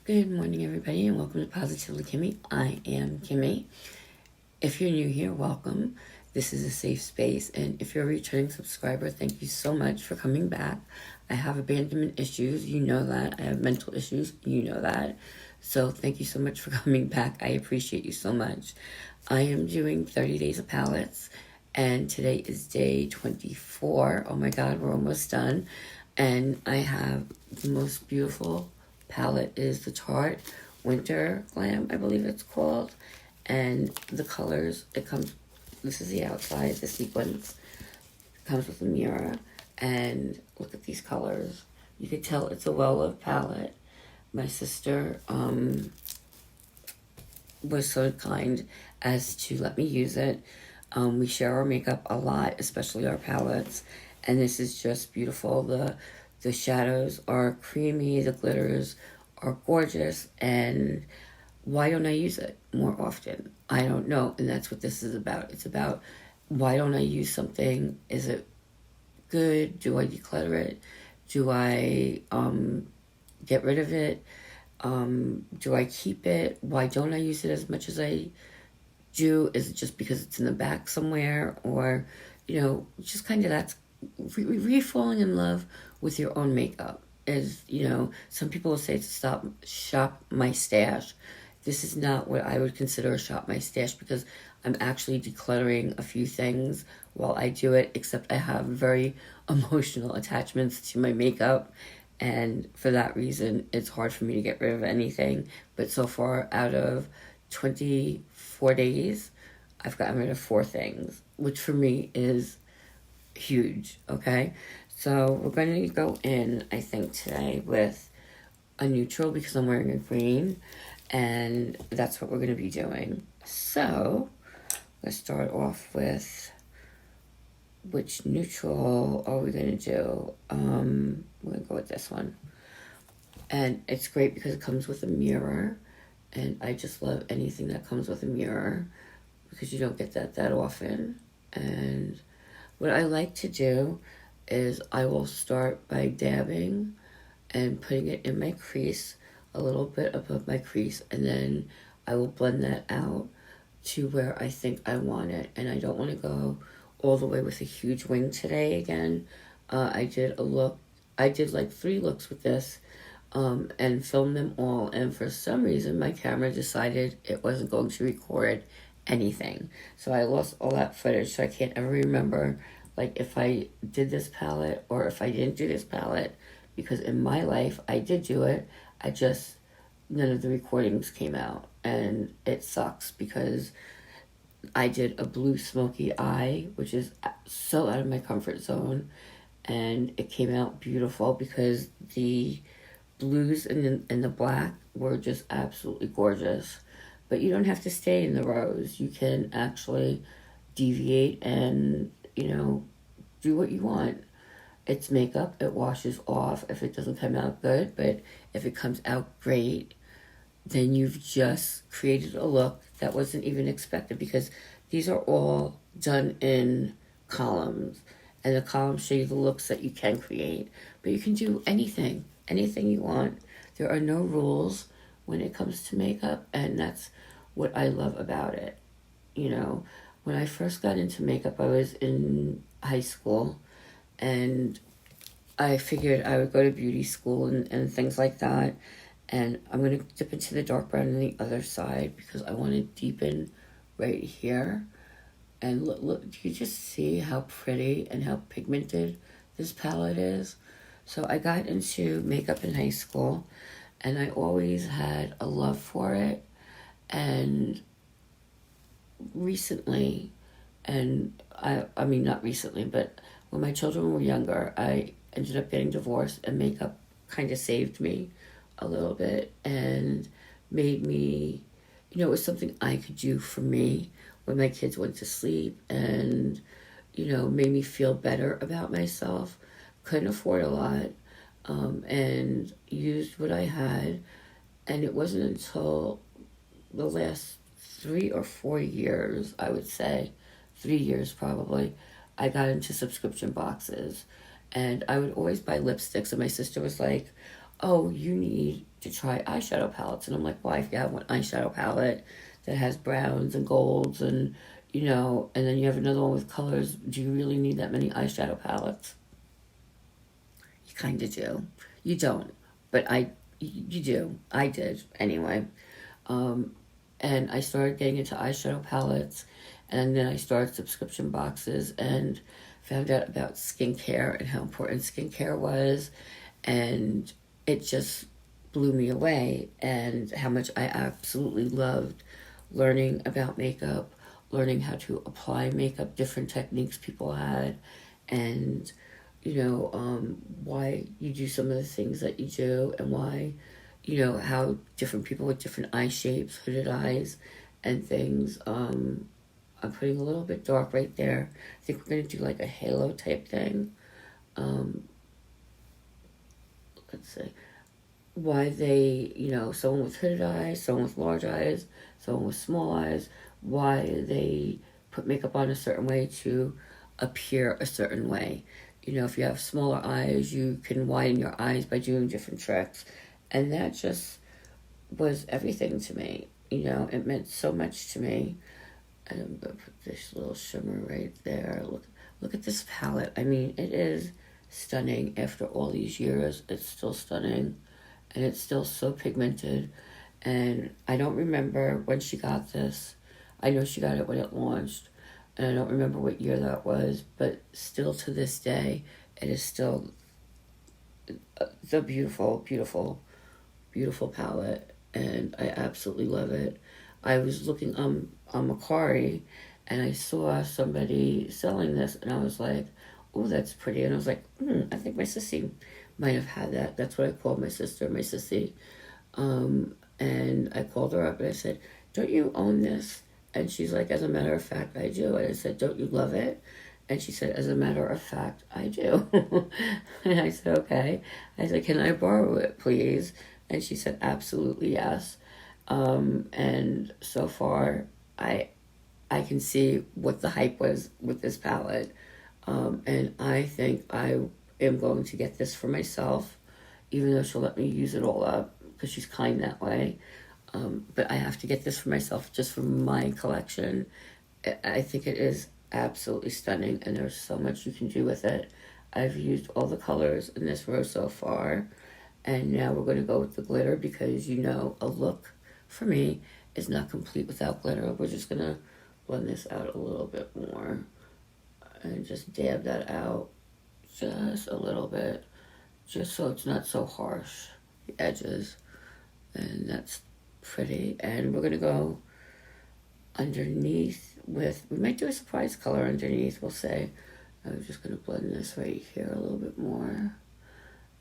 Good morning, everybody, and welcome to Positively Kimmy. I am Kimmy. If you're new here, welcome. This is a safe space, and if you're a returning subscriber, thank you so much for coming back. I have abandonment issues, you know that. I have mental issues, you know that. So thank you so much for coming back. I appreciate you so much. I am doing 30 days of palettes, and today is day 24. Oh my God, we're almost done. And I have the most beautiful palette is the Tarte Winter Glam, I believe it's called. And the colors, this is the outside, the sequence. It comes with a mirror. And look at these colors. You can tell it's a well-loved palette. My sister was so kind as to let me use it. We share our makeup a lot, especially our palettes. And this is just beautiful. The shadows are creamy, the glitters are gorgeous, and why don't I use it more often? I don't know, and that's what this is about. It's about why don't I use something? Is it good? Do I declutter it? Do I get rid of it? Do I keep it? Why don't I use it as much as I do? Is it just because it's in the back somewhere? Or, just kind of that's falling in love with your own makeup. Is, some people will say to stop shop my stash. This is not what I would consider a shop my stash, because I'm actually decluttering a few things while I do it, except I have very emotional attachments to my makeup, and for that reason it's hard for me to get rid of anything. But so far, out of 24 days, I've gotten rid of 4 things, which for me is huge. Okay, so we're going to go in, I think, today with a neutral because I'm wearing a green, and that's what we're going to be doing. So let's start off with which neutral are we going to do. We're going to go with this one, and it's great because it comes with a mirror, and I just love anything that comes with a mirror because you don't get that often. And what I like to do is I will start by dabbing and putting it in my crease, a little bit above my crease, and then I will blend that out to where I think I want it. And I don't want to go all the way with a huge wing today again. I did like 3 looks with this and filmed them all, and for some reason my camera decided it wasn't going to record anything. So I lost all that footage, so I can't ever remember like if I did this palette or if I didn't do this palette, because in my life I did do it. None of the recordings came out, and it sucks because I did a blue smoky eye, which is so out of my comfort zone, and it came out beautiful because the blues and the black were just absolutely gorgeous. But you don't have to stay in the rose. You can actually deviate and, do what you want. It's makeup. It washes off if it doesn't come out good. But if it comes out great, then you've just created a look that wasn't even expected, because these are all done in columns. And the columns show you the looks that you can create. But you can do anything you want. There are no rules when it comes to makeup, and that's what I love about it. When I first got into makeup, I was in high school, and I figured I would go to beauty school and things like that. And I'm going to dip into the dark brown on the other side because I want to deepen right here. And look, do you just see how pretty and how pigmented this palette is? So I got into makeup in high school, and I always had a love for it. And recently, I mean not recently, but when my children were younger, I ended up getting divorced, and makeup kind of saved me a little bit and made me, it was something I could do for me when my kids went to sleep, and, made me feel better about myself. Couldn't afford a lot, and used what I had. And it wasn't until the last 3 or 4 years, I would say, 3 years probably, I got into subscription boxes. And I would always buy lipsticks, and my sister was like, oh, you need to try eyeshadow palettes. And I'm like, well, if you have one eyeshadow palette that has browns and golds and, and then you have another one with colors, do you really need that many eyeshadow palettes? You kind of do. You don't, but you do. I did anyway. And I started getting into eyeshadow palettes, and then I started subscription boxes and found out about skincare and how important skincare was, and it just blew me away, and how much I absolutely loved learning about makeup, learning how to apply makeup, different techniques people had, and why you do some of the things that you do, and why, how different people with different eye shapes, hooded eyes, and things. I'm putting a little bit dark right there. I think we're going to do like a halo type thing. Let's see. Why they, someone with hooded eyes, someone with large eyes, someone with small eyes, why they put makeup on a certain way to appear a certain way. If you have smaller eyes, you can widen your eyes by doing different tricks. And that just was everything to me. It meant so much to me. And I'm going to put this little shimmer right there. Look at this palette. I mean, it is stunning. After all these years, it's still stunning. And it's still so pigmented. And I don't remember when she got this. I know she got it when it launched. And I don't remember what year that was. But still to this day, it is still the beautiful, beautiful, beautiful palette. And I absolutely love it. I was looking on Mercari, and I saw somebody selling this, and I was like, oh, that's pretty. And I was like, I think my sissy might have had that. That's what I called my sister, my sissy. And I called her up, and I said, don't you own this? And she's like, as a matter of fact, I do. And I said, don't you love it? And she said, as a matter of fact, I do. And I said, okay. I said, can I borrow it, please? And she said, absolutely, yes. And so far, I can see what the hype was with this palette. And I think I am going to get this for myself, even though she'll let me use it all up, because she's kind that way. But I have to get this for myself, just for my collection. I think it is absolutely stunning, and there's so much you can do with it. I've used all the colors in this row so far, and now we're going to go with the glitter, because a look for me is not complete without glitter. We're just going to blend this out a little bit more and just dab that out just a little bit, just so it's not so harsh, the edges. And that's pretty. And we're going to go underneath with, we might do a surprise color underneath, we'll say. I'm just going to blend this right here a little bit more.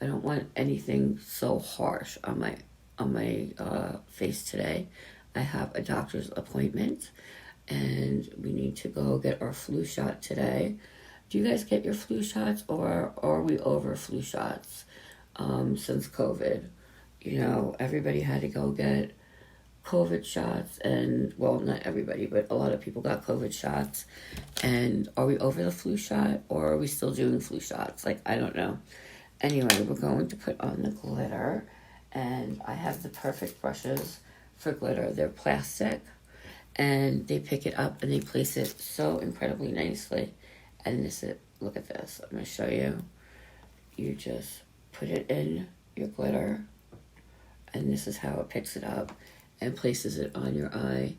I don't want anything so harsh on my face today. I have a doctor's appointment, and we need to go get our flu shot today. Do you guys get your flu shots, or are we over flu shots since COVID? Everybody had to go get COVID shots, and, well, not everybody, but a lot of people got COVID shots. And are we over the flu shot, or are we still doing flu shots? I don't know. Anyway, we're going to put on the glitter, and I have the perfect brushes for glitter. They're plastic, and they pick it up and they place it so incredibly nicely. And look at this. I'm going to show you. You just put it in your glitter, and this is how it picks it up and places it on your eye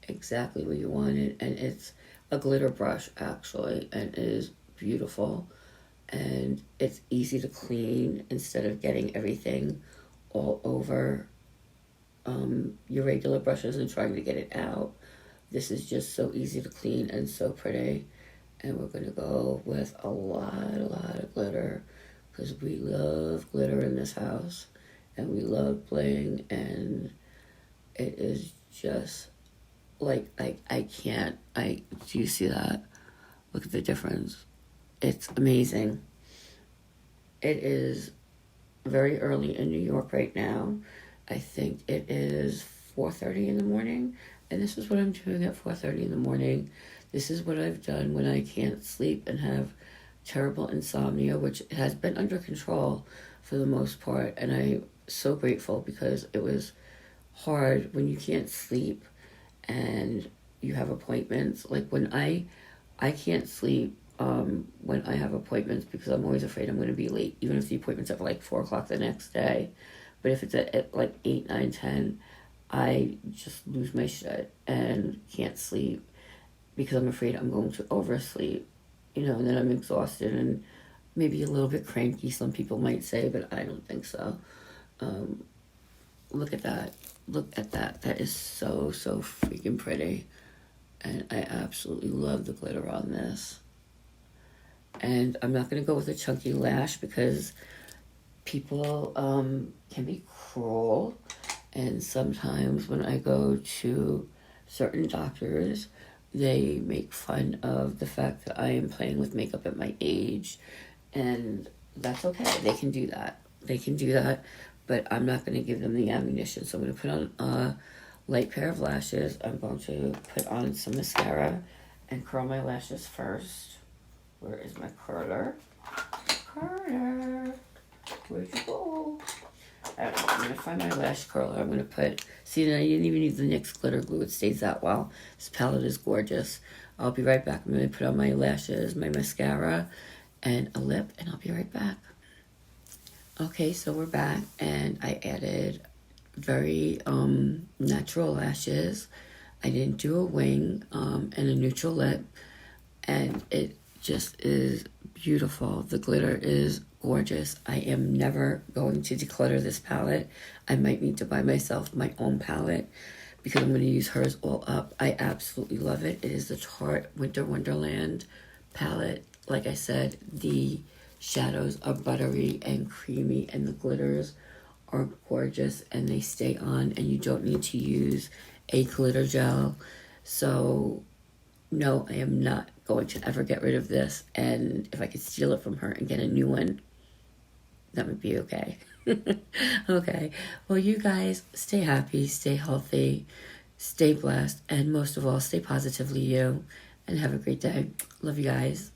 exactly where you want it. And it's a glitter brush, actually, and it is beautiful. And it's easy to clean instead of getting everything all over your regular brushes and trying to get it out. This is just so easy to clean and so pretty. And we're going to go with a lot of glitter, because we love glitter in this house, and we love bling, and it is just I can't. Do you see that? Look at the difference. It's amazing. It is very early in New York right now. I think it is 4:30 in the morning, and this is what I'm doing at 4:30 in the morning. This is what I've done when I can't sleep and have terrible insomnia, which has been under control for the most part, and I'm so grateful because it was hard when you can't sleep and you have appointments. Like when I can't sleep when I have appointments because I'm always afraid I'm going to be late, even if the appointment's at like 4 o'clock the next day. But if it's at like 8, 9, 10, I just lose my shit and can't sleep because I'm afraid I'm going to oversleep, and then I'm exhausted and maybe a little bit cranky, some people might say, but I don't think so. Um, Look at that. Look at that. That is so, so freaking pretty. And I absolutely love the glitter on this. And I'm not going to go with a chunky lash because people can be cruel. And sometimes when I go to certain doctors, they make fun of the fact that I am playing with makeup at my age. And that's okay. They can do that. But I'm not going to give them the ammunition. So I'm going to put on a light pair of lashes. I'm going to put on some mascara and curl my lashes first. Where is my curler? Curler, where'd you go? I'm going to find my lash curler. I'm going to put, see, I didn't even use the NYX glitter glue. It stays that well. This palette is gorgeous. I'll be right back. I'm going to put on my lashes, my mascara, and a lip, and I'll be right back. Okay, so we're back, and I added very natural lashes. I didn't do a wing and a neutral lip, and it just is beautiful. The glitter is gorgeous. I am never going to declutter this palette. I might need to buy myself my own palette because I'm going to use hers all up. I absolutely love it. It is the Tarte Winter Wonderland palette. Like I said, the shadows are buttery and creamy, and the glitters are gorgeous, and they stay on, and you don't need to use a glitter gel. So no, I am not going to ever get rid of this, and if I could steal it from her and get a new one, that would be okay. Okay, well, you guys stay happy, stay healthy, stay blessed, and most of all, stay positively you, and have a great day. Love you guys.